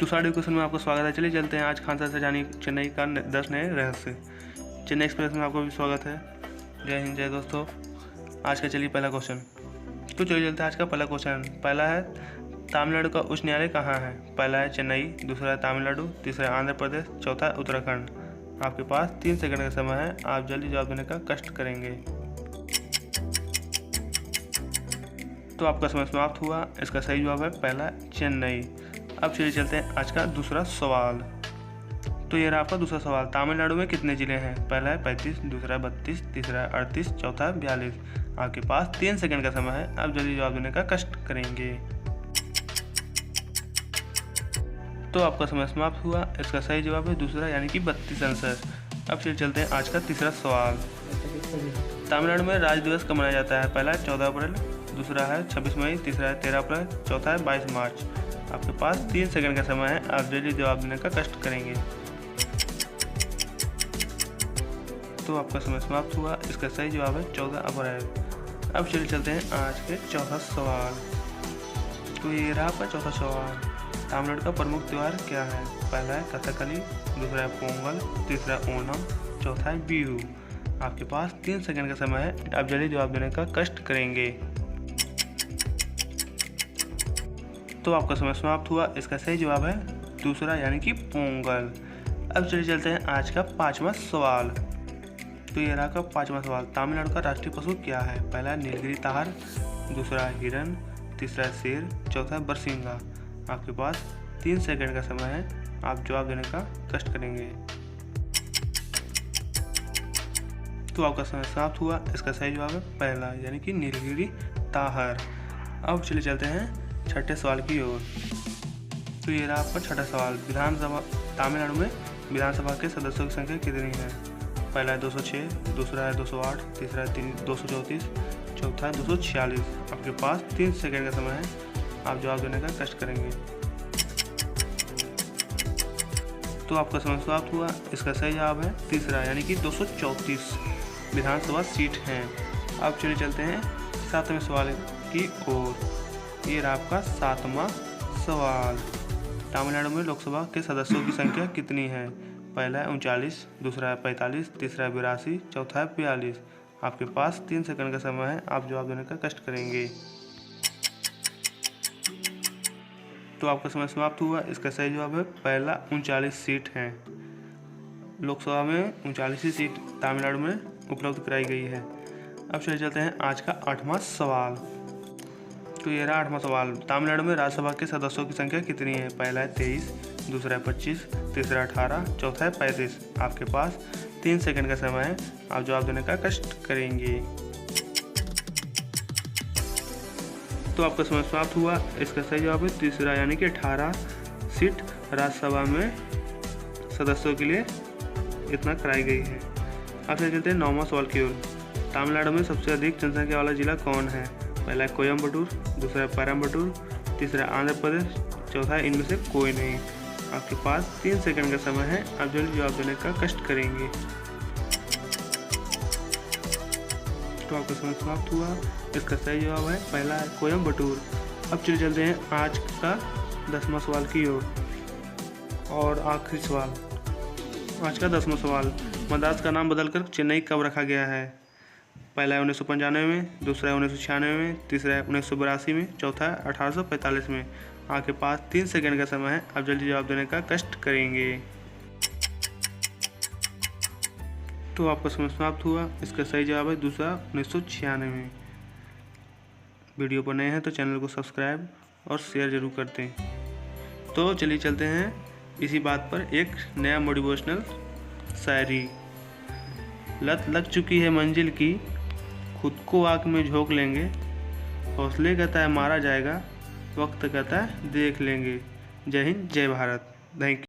तो सारे क्वेश्चन में आपका स्वागत है। चलिए चलते हैं आज खान सर से जानिए चेन्नई का 10 नए रहस्य। चेन्नई एक्सप्रेस में आपका भी स्वागत है। जय हिंद, जय दोस्तों। आज का चलिए पहला क्वेश्चन। तो चलिए चलते हैं आज का पहला क्वेश्चन। पहला है तमिलनाडु का उच्च न्यायालय कहाँ है? पहला है चेन्नई, दूसरा है तमिलनाडु, तीसरा है आंध्र प्रदेश, चौथा है उत्तराखंड। आपके पास 3 सेकंड का समय है, आप जल्दी जवाब देने का कष्ट करेंगे। तो आपका समय समाप्त हुआ। इसका सही जवाब है पहला चेन्नई। अब चलिए चलते हैं आज का दूसरा सवाल। तो ये रहा आपका दूसरा सवाल। तमिलनाडु में कितने जिले हैं? पहला है 35, दूसरा है 32, तीसरा है 38, चौथा है 42। आपके पास 3 सेकंड का समय है, आप जल्दी जवाब देने का कष्ट करेंगे। तो आपका समय समाप्त हुआ। इसका सही जवाब है दूसरा यानी कि 32 आंसर। अब चलिए चलते हैं आज का तीसरा सवाल। तमिलनाडु में राज्य दिवस कब मनाया जाता है? पहला है 14 अप्रैल, दूसरा है 26 मई, तीसरा है 13 अप्रैल, चौथा है 22 मार्च। आपके पास 3 सेकंड का समय है, आप जल्दी जवाब देने का कष्ट करेंगे। तो आपका समय समाप्त हुआ। इसका सही जवाब है 14 अप्रैल। अब चलिए चलते हैं आज के चौथा सवाल। तो ये रहा आपका चौथा सवाल। तमिलनाडु का प्रमुख त्यौहार क्या है? पहला है कथकली, दूसरा है पोंगल, तीसरा है ओणम, चौथा है बिहू। आपके पास 3 सेकंड का समय है, आप जल्दी जवाब देने का कष्ट करेंगे। तो आपका समय समाप्त हुआ। इसका सही जवाब है दूसरा यानी कि पोंगल। अब चलिए चलते हैं आज का पांचवा सवाल। तो ये रहा का पांचवा सवाल। तमिलनाडु का राष्ट्रीय पशु क्या है? पहला है नीलगिरी ताहर, दूसरा है हिरन, तीसरा है शेर, चौथा है बरसिंगा। आपके पास 3 सेकंड का समय है, आप जवाब देने का कष्ट करेंगे। तो आपका समय समाप्त हुआ। इसका सही जवाब है पहला यानी कि नीलगिरी ताहर। अब चलिए चलते हैं छठे सवाल की ओर। तो ये रहा आपका छठा सवाल। विधानसभा तमिलनाडु में विधानसभा के सदस्यों की संख्या कितनी है? पहला है 206, दूसरा है 208, तीसरा है 234, चौथा है 246। आपके पास 3 सेकंड का समय है, आप जवाब देने का कष्ट करेंगे। तो आपका समय समाप्त हुआ। इसका सही जवाब है तीसरा यानी कि 234 विधानसभा सीट हैं। अब चलिए चलते हैं 7वें सवाल की ओर। ये रहा आपका 7वां सवाल। तमिलनाडु में लोकसभा के सदस्यों की संख्या कितनी है? पहला है 39, दूसरा है 45, तीसरा है 82, चौथा है 42। आपके पास 3 सेकंड का समय है, आप जवाब देने का कष्ट करेंगे। तो आपका समय समाप्त हुआ। इसका सही जवाब है पहला 39 सीट हैं। लोकसभा में 39 सीट तमिलनाडु में उपलब्ध कराई गई है। अब चले चलते हैं आज का 8वां सवाल। तो ये रहा 8वां सवाल। तमिलनाडु में राज्यसभा के सदस्यों की संख्या कितनी है? पहला है 23, दूसरा है 25, तीसरा है 18, चौथा है 35। आपके पास 3 सेकंड का समय है, आप जवाब देने का कष्ट करेंगे। तो आपका समय समाप्त हुआ। इसका सही जवाब है तीसरा यानी कि 18 सीट राज्यसभा में सदस्यों के लिए इतना कराई गई है। अब चलते हैं 9वां सवाल की ओर। तमिलनाडु में सबसे अधिक जनसंख्या वाला जिला कौन है? पहला है कोयम्बटूर, दूसरा है परम्बटूर, तीसरा आंध्र प्रदेश, चौथा है इनमें से कोई नहीं। आपके पास 3 सेकंड का समय है, आप जल्दी जवाब देने का कष्ट करेंगे। तो आपका समय समाप्त हुआ। इसका सही जवाब है पहला है कोयम्बटूर। अब चलिए चलते हैं आज का 10वां सवाल की ओर और आखिरी सवाल। आज का 10वां सवाल। मद्रास का नाम बदलकर चेन्नई कब रखा गया है? पहला है 1995 में, दूसरा है 1996 में, तीसरा है 1982 में, चौथा है 1845 में। आपके पास 3 सेकंड का समय है, आप जल्दी जवाब देने का कष्ट करेंगे। तो आपका समय समाप्त हुआ। इसका सही जवाब है दूसरा 1996 में। वीडियो पर नए हैं तो चैनल को सब्सक्राइब और शेयर जरूर करते हैं। तो चलिए चलते हैं इसी बात पर एक नया मोटिवेशनल शायरी। लत लग चुकी है मंजिल की, खुद को आग में झोंक लेंगे। हौसले कहता है मारा जाएगा, वक्त कहता है देख लेंगे। जय हिंद, जय भारत। Thank you.